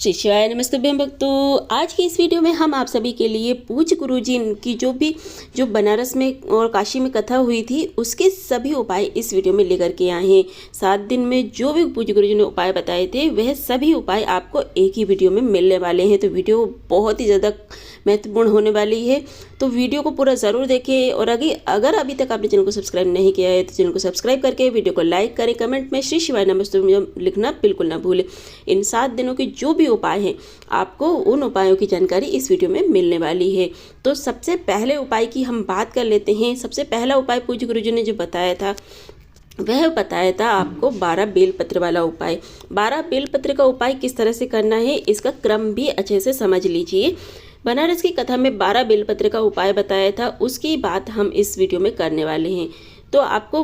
श्री शिवाय नमस्ते भक्तों। आज की इस वीडियो में हम आप सभी के लिए पूज्य गुरुजी की जो बनारस में और काशी में कथा हुई थी उसके सभी उपाय इस वीडियो में लेकर के आए हैं। 7 दिन में जो भी पूज्य गुरुजी ने उपाय बताए थे वह सभी उपाय आपको एक ही वीडियो में मिलने वाले हैं। तो वीडियो बहुत ही ज़्यादा महत्वपूर्ण होने वाली है, तो वीडियो को पूरा ज़रूर देखें। और अगर अभी तक आपने चैनल को सब्सक्राइब नहीं किया है तो चैनल को सब्सक्राइब करके वीडियो को लाइक करें, कमेंट में श्री शिवाय नमस्ते लिखना बिल्कुल ना भूलें। इन 7 दिनों के जो भी उपाय हैं आपको उन उपायों की जानकारी इस वीडियो में मिलने वाली है। तो सबसे पहले उपाय की हम बात कर लेते हैं। सबसे पहला उपाय पूज्य गुरुजी ने जो बताया था वह बताया था आपको 12 बेलपत्र वाला उपाय। 12 बेलपत्र का उपाय किस तरह से करना है इसका क्रम भी अच्छे से समझ लीजिए। बनारस की कथा में 12 बेलपत्र का उपाय बताया था, उसकी बात हम इस वीडियो में करने वाले हैं। तो आपको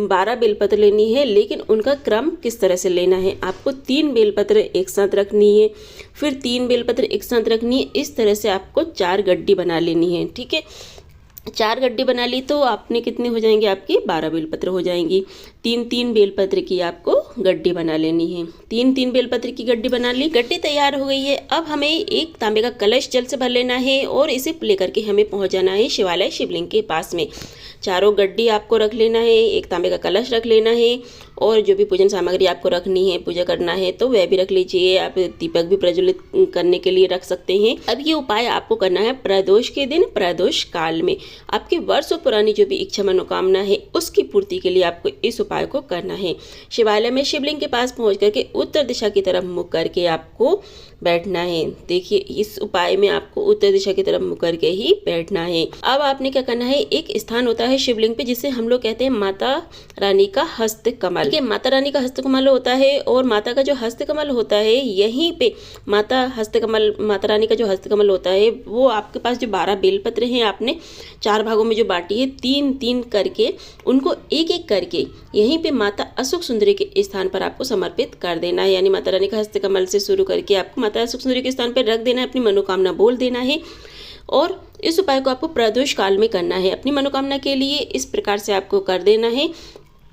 12 बेलपत्र लेनी है, लेकिन उनका क्रम किस तरह से लेना है। आपको 3 बेलपत्र एक साथ रखनी है, फिर 3 बेलपत्र एक साथ रखनी है। इस तरह से आपको 4 गड्डी बना लेनी है। ठीक है, 4 गड्डी बना ली तो आपने कितने हो जाएंगे, आपकी 12 बेलपत्र हो जाएंगी। 3-3 बेलपत्र की आपको गड्डी बना लेनी है। 3-3 बेलपत्र की गड्डी बना ली, गड्डी तैयार हो गई है। अब हमें एक तांबे का कलश जल से भर लेना है और इसे लेकर के हमें पहुंच जाना है शिवालय शिवलिंग के पास में। चारों गड्डी आपको रख लेना है, एक तांबे का कलश रख लेना है और जो भी पूजन सामग्री आपको रखनी है, पूजा करना है तो वह भी रख लीजिए। आप दीपक भी प्रज्वलित करने के लिए रख सकते हैं। अब ये उपाय आपको करना है प्रदोष के दिन, प्रदोष काल में। आपकी वर्षों पुरानी जो भी इच्छा मनोकामना है उसकी पूर्ति के लिए आपको इस उपाय को करना है। शिवालय में शिवलिंग के पास पहुंच करके उत्तर दिशा की तरफ मुख करके आपको बैठना है। देखिए, इस उपाय में आपको उत्तर दिशा की तरफ मुख करके ही बैठना है। अब आपने क्या करना है, एक स्थान होता है शिवलिंग पे जिसे हम लोग कहते हैं माता रानी का हस्त कमल। ठीक है, माता रानी का हस्त कमल होता है और माता का जो हस्त कमल होता है यहीं पे माता रानी का जो हस्त कमल होता है वो आपके पास जो 12 बेलपत्र हैं आपने 4 भागों में जो बांटी है, 3-3 करके उनको एक-एक करके यहीं पे माता अशोक सुंदरी के स्थान पर आपको समर्पित कर देना है। यानी माता रानी का हस्त कमल से शुरू करके आपको माता अशोक सुंदरी के स्थान पर रख देना है, अपनी मनोकामना बोल देना है। और इस उपाय को आपको प्रदोष काल में करना है। अपनी मनोकामना के लिए इस प्रकार से आपको कर देना है।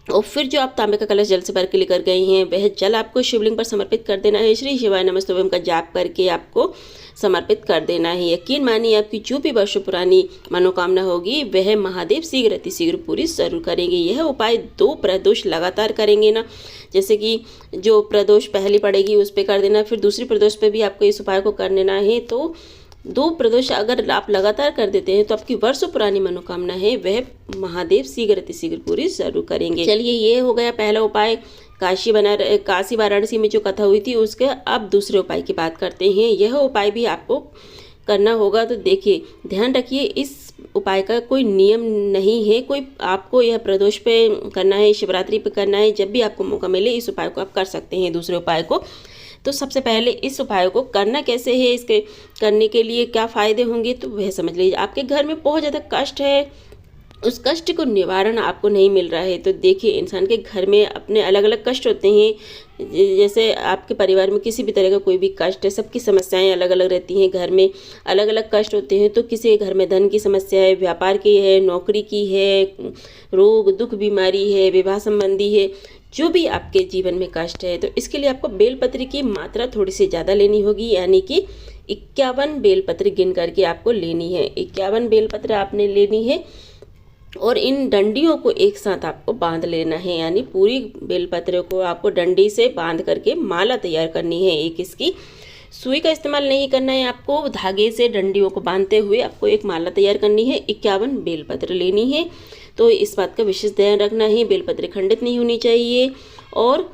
और फिर जो आप तांबे का कलश जल से भर के लेकर गए हैं वह जल आपको शिवलिंग पर समर्पित कर देना है। श्री शिवाय नमस्तुभ्यम का जाप करके आपको समर्पित कर देना है। यकीन मानिए आपकी जो भी वर्षों पुरानी मनोकामना होगी वह महादेव शीघ्र अतिशीघ्र पूरी जरूर करेंगे। यह उपाय 2 प्रदोष लगातार करेंगे ना, जैसे कि जो प्रदोष पहली पड़ेगी उस पर कर देना, फिर दूसरी प्रदोष पे भी आपको इस उपाय को कर लेना है। तो 2 प्रदोष अगर आप लगातार कर देते हैं तो आपकी वर्षों पुरानी मनोकामना है वह महादेव शीघ्र अतिशीघ्र पूरी जरूर करेंगे। चलिए, ये हो गया पहला उपाय। काशी वाराणसी में जो कथा हुई थी उसके अब दूसरे उपाय की बात करते हैं। यह उपाय भी आपको करना होगा। तो देखिए, ध्यान रखिए, इस उपाय का कोई नियम नहीं है, कोई आपको यह प्रदोष पे करना है, शिवरात्रि पे करना है, जब भी आपको मौका मिले इस उपाय को आप कर सकते हैं, दूसरे उपाय को। तो सबसे पहले इस उपाय को करना कैसे है, इसके करने के लिए क्या फ़ायदे होंगे तो वह समझ लीजिए। आपके घर में बहुत ज़्यादा कष्ट है, उस कष्ट को निवारण आपको नहीं मिल रहा है। तो देखिए, इंसान के घर में अपने अलग अलग कष्ट होते हैं। जैसे आपके परिवार में किसी भी तरह का कोई भी कष्ट है, सबकी समस्याएं अलग अलग रहती हैं, घर में अलग अलग कष्ट होते हैं। तो किसी के घर में धन की समस्या है, व्यापार की है, नौकरी की है, रोग दुख बीमारी है, विवाह संबंधी है, जो भी आपके जीवन में कष्ट है तो इसके लिए आपको बेलपत्र की मात्रा थोड़ी सी ज़्यादा लेनी होगी। यानी कि 51 बेलपत्र गिन करके आपको लेनी है। 51 बेलपत्र आपने लेनी है और इन डंडियों को एक साथ आपको बांध लेना है। यानी पूरी बेलपत्र को आपको डंडी से बांध करके माला तैयार करनी है। एक इसकी सुई का इस्तेमाल नहीं करना है, आपको धागे से डंडियों को बांधते हुए आपको एक माला तैयार करनी है। 51 बेलपत्र लेनी है। तो इस बात का विशेष ध्यान रखना है, बेलपत्र खंडित नहीं होनी चाहिए। और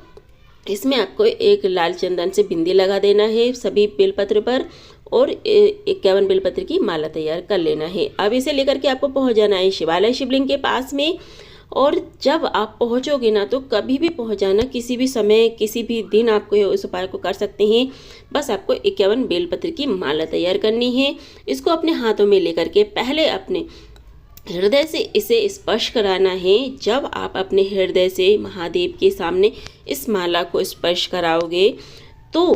इसमें आपको एक लाल चंदन से बिंदी लगा देना है सभी बेलपत्र पर और 51 बेलपत्र की माला तैयार कर लेना है। अब इसे लेकर के आपको पहुंच जाना है शिवालय शिवलिंग के पास में। और जब आप पहुंचोगे ना तो कभी भी पहुंच जाना, किसी भी समय किसी भी दिन आपको इस उपाय को कर सकते हैं। बस आपको 51 बेलपत्र की माला तैयार करनी है। इसको अपने हाथों में लेकर के पहले अपने हृदय से इसे स्पर्श कराना है। जब आप अपने हृदय से महादेव के सामने इस माला को स्पर्श कराओगे तो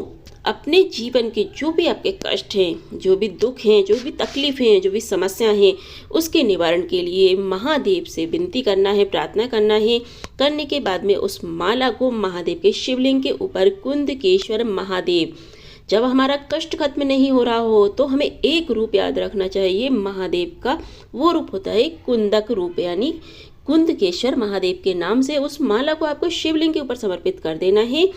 अपने जीवन के जो भी आपके कष्ट हैं, जो भी दुख हैं, जो भी तकलीफ हैं, जो भी समस्या हैं, उसके निवारण के लिए महादेव से विनती करना है, प्रार्थना करना है। करने के बाद में उस माला को महादेव के शिवलिंग के ऊपर कुंदकेश्वर महादेव जब हमारा कष्ट खत्म नहीं हो रहा हो तो हमें एक रूप याद रखना चाहिए महादेव का। वो रूप होता है कुंदक रूप, यानी कुंदकेश्वर महादेव के नाम से उस माला को आपको शिवलिंग के ऊपर समर्पित कर देना है।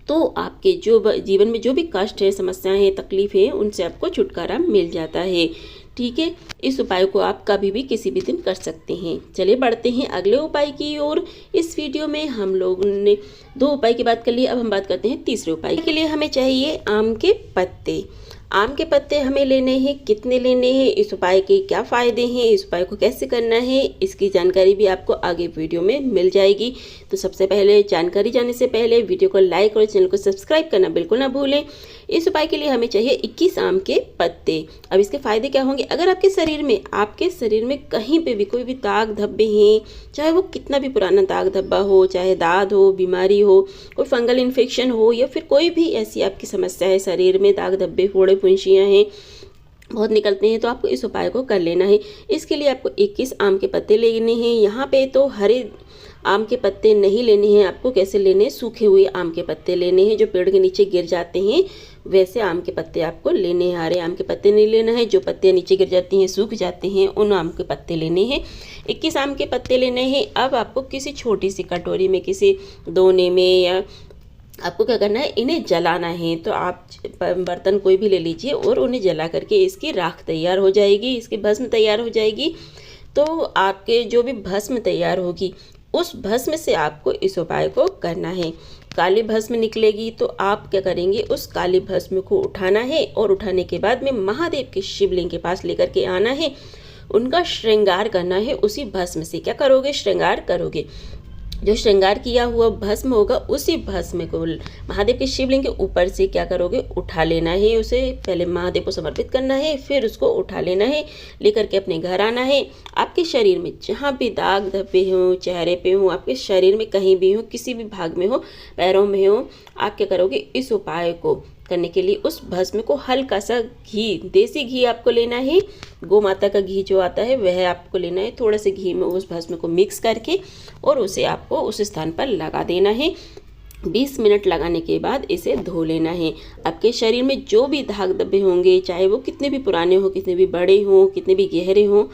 तो आपके जो जीवन में जो भी कष्ट है, समस्याएं हैं, तकलीफ है, उनसे आपको छुटकारा मिल जाता है। ठीक है, इस उपाय को आप कभी भी किसी भी दिन कर सकते हैं। चलिए बढ़ते हैं अगले उपाय की ओर। इस वीडियो में हम लोगों ने 2 उपाय की बात कर ली, अब हम बात करते हैं तीसरे उपाय के लिए हमें चाहिए आम के पत्ते। आम के पत्ते हमें लेने हैं, कितने लेने हैं, इस उपाय के क्या फ़ायदे हैं, इस उपाय को कैसे करना है, इसकी जानकारी भी आपको आगे वीडियो में मिल जाएगी। तो सबसे पहले जानकारी जानने से पहले वीडियो को लाइक और चैनल को सब्सक्राइब करना बिल्कुल ना भूलें। इस उपाय के लिए हमें चाहिए 21 आम के पत्ते। अब इसके फ़ायदे क्या होंगे? अगर आपके शरीर में कहीं पे भी कोई भी दाग धब्बे हैं, चाहे वो कितना भी पुराना दाग धब्बा हो, चाहे दाद हो, बीमारी हो, कोई फंगल इन्फेक्शन हो, या फिर कोई भी ऐसी आपकी समस्या है, शरीर में दाग धब्बे, फोड़े फुंसियाँ हैं, बहुत निकलते हैं, तो आपको इस उपाय को कर लेना है। इसके लिए आपको 21 आम के पत्ते लेने हैं। यहाँ पे तो हरे आम के पत्ते नहीं लेने हैं आपको। कैसे लेने हैं? सूखे हुए आम के पत्ते लेने हैं, जो पेड़ के नीचे गिर जाते हैं वैसे आम के पत्ते आपको लेने हैं। हरे आम के पत्ते नहीं लेना है, जो पत्ते नीचे गिर जाती हैं, सूख जाते हैं, उन आम के पत्ते लेने हैं। 21 आम के पत्ते लेने हैं। अब आपको किसी छोटी सी कटोरी में, किसी दोने में, या आपको क्या करना है, इन्हें जलाना है। तो आप बर्तन कोई भी ले लीजिए और उन्हें जला करके इसकी राख तैयार हो जाएगी, इसकी भस्म तैयार हो जाएगी। तो आपके जो भी भस्म तैयार होगी, उस भस्म से आपको इस उपाय को करना है। काली भस्म निकलेगी तो आप क्या करेंगे, उस काली भस्म को उठाना है और उठाने के बाद में महादेव के शिवलिंग के पास लेकर के आना है। उनका श्रृंगार करना है उसी भस्म से। क्या करोगे? श्रृंगार करोगे। जो श्रृंगार किया हुआ भस्म होगा, उसी भस्म को महादेव के शिवलिंग के ऊपर से क्या करोगे, उठा लेना है। उसे पहले महादेव को समर्पित करना है, फिर उसको उठा लेना है, लेकर के अपने घर आना है। आपके शरीर में जहाँ भी दाग धब्बे हों, चेहरे पे हों, आपके शरीर में कहीं भी हो, किसी भी भाग में हो, पैरों में हो, आप क्या करोगे, इस उपाय को करने के लिए उस भस्म को हल्का सा घी, देसी घी आपको लेना है। गौ माता का घी जो आता है वह आपको लेना है। थोड़ा से घी में उस भस्म को मिक्स करके और उसे आपको उस स्थान पर लगा देना है। 20 मिनट लगाने के बाद इसे धो लेना है। आपके शरीर में जो भी दाग धब्बे होंगे, चाहे वो कितने भी पुराने हो, कितने भी बड़े हों, कितने भी गहरे हों,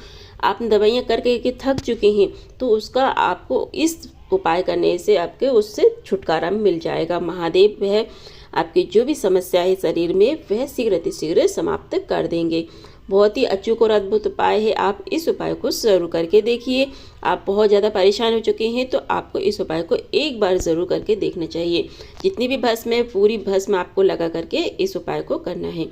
आप दवाइयाँ करके थक चुके हैं, तो उसका आपको इस उपाय करने से आपके उससे छुटकारा मिल जाएगा। महादेव वह आपकी जो भी समस्या है शरीर में, वह शीघ्र समाप्त कर देंगे। बहुत ही अचूक और अद्भुत उपाय है। आप इस उपाय को ज़रूर करके देखिए। आप बहुत ज़्यादा परेशान हो चुके हैं तो आपको इस उपाय को एक बार ज़रूर करके देखना चाहिए। जितनी भी भस्म है, पूरी भस्म आपको लगा करके इस उपाय को करना है।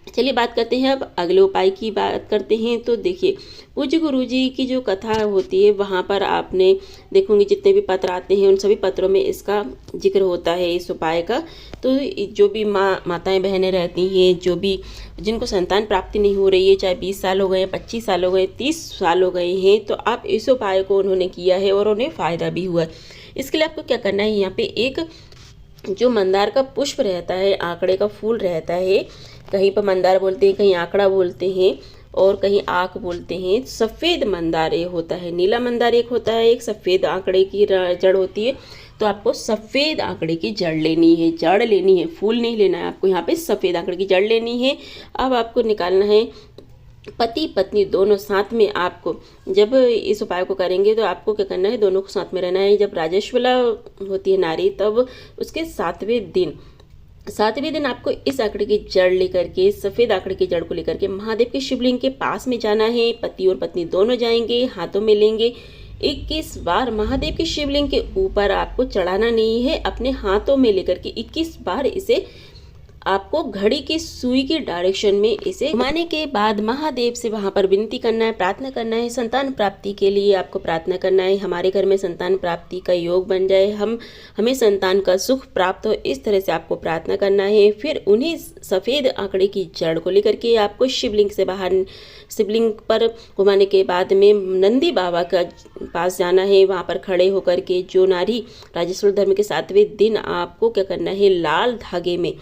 चलिए बात करते हैं, अब अगले उपाय की बात करते हैं। तो देखिए, पूज्य गुरुजी की जो कथा होती है, वहाँ पर आपने देखोगे जितने भी पत्र आते हैं, उन सभी पत्रों में इसका जिक्र होता है, इस उपाय का। तो जो भी माताएं बहनें रहती हैं, जो भी जिनको संतान प्राप्ति नहीं हो रही है, चाहे 20 साल हो गए, 25 साल हो गए, 30 साल हो गए हैं, तो आप इस उपाय को उन्होंने किया है और उन्हें फ़ायदा भी हुआ। इसके लिए आपको क्या करना है, यहाँ पे एक जो मंदार का पुष्प रहता है, आंकड़े का फूल रहता है, कहीं पर मंदार बोलते हैं, कहीं आंकड़ा बोलते हैं, और कहीं आँख बोलते हैं। सफ़ेद मंदार ये होता है, नीला मंदार एक होता है, एक सफ़ेद आंकड़े की जड़ होती है। तो आपको सफ़ेद आंकड़े की जड़ लेनी है, फूल नहीं लेना है आपको। यहाँ पे सफ़ेद आंकड़े की जड़ लेनी है। अब आपको निकालना है, पति पत्नी दोनों साथ में। आपको जब इस उपाय को करेंगे तो आपको क्या करना है, दोनों को साथ में रहना है। जब राजस्वला होती है नारी, तब उसके 7वें दिन आपको इस आंकड़े की जड़ लेकर के, सफ़ेद आंकड़े की जड़ को लेकर के महादेव के शिवलिंग के पास में जाना है। पति और पत्नी दोनों जाएंगे, हाथों में लेंगे। 21 बार महादेव के शिवलिंग के ऊपर आपको चढ़ाना नहीं है, अपने हाथों में लेकर के 21 बार इसे आपको घड़ी की सुई की डायरेक्शन में इसे घुमाने के बाद महादेव से वहां पर विनती करना है, प्रार्थना करना है। संतान प्राप्ति के लिए आपको प्रार्थना करना है, हमारे घर में संतान प्राप्ति का योग बन जाए, हमें संतान का सुख प्राप्त हो, इस तरह से आपको प्रार्थना करना है। फिर उन्हीं सफ़ेद आंकड़े की जड़ को लेकर के आपको शिवलिंग पर घुमाने के बाद में नंदी बाबा का पास जाना है। वहाँ पर खड़े होकर के जो नारी राजस्वला धर्म के 7वें दिन आपको क्या करना है, लाल धागे में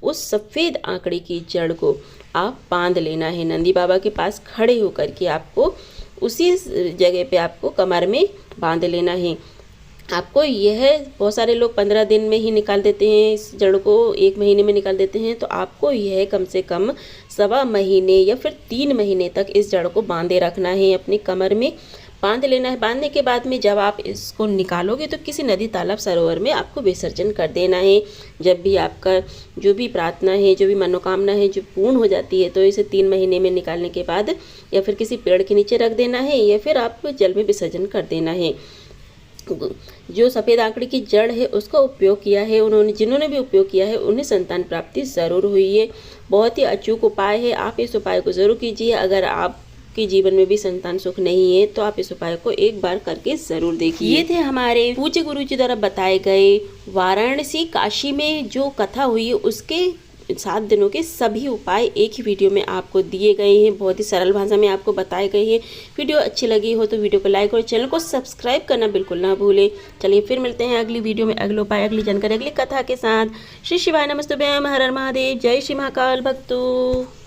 उस सफ़ेद आंकड़े की जड़ को आप बांध लेना है। नंदी बाबा के पास खड़े होकर के आपको उसी जगह पे आपको कमर में बांध लेना है। आपको यह बहुत सारे लोग 15 दिन में ही निकाल देते हैं, इस जड़ को 1 महीने में निकाल देते हैं, तो आपको यह कम से कम 1.25 महीने या फिर 3 महीने तक इस जड़ को बांधे रखना है, अपनी कमर में बांध लेना है। बांधने के बाद में जब आप इसको निकालोगे तो किसी नदी तालाब सरोवर में आपको विसर्जन कर देना है। जब भी आपका जो भी प्रार्थना है, जो भी मनोकामना है जो पूर्ण हो जाती है, तो इसे 3 महीने में निकालने के बाद या फिर किसी पेड़ के नीचे रख देना है या फिर आप जल में विसर्जन कर देना है। जो सफ़ेद आंकड़े की जड़ है उसका उपयोग किया है जिन्होंने भी उपयोग किया है उन्हें संतान प्राप्ति ज़रूर हुई है। बहुत ही अचूक उपाय है, आप इस उपाय को ज़रूर कीजिए। अगर आपके जीवन में भी संतान सुख नहीं है तो आप इस उपाय को एक बार करके ज़रूर देखिए। ये थे हमारे पूज्य गुरु जी द्वारा बताए गए वाराणसी काशी में जो कथा हुई है उसके 7 दिनों के सभी उपाय एक ही वीडियो में आपको दिए गए हैं, बहुत ही सरल भाषा में आपको बताए गए हैं। वीडियो अच्छी लगी हो तो वीडियो को लाइक और चैनल को सब्सक्राइब करना बिल्कुल ना भूलें। चलिए फिर मिलते हैं अगली वीडियो में अगले उपाय, अगली जानकारी, अगली कथा के साथ। श्री शिवाय नमस्तुभ्यं, हर हर महादेव, जय श्री महाकाल भक्तों।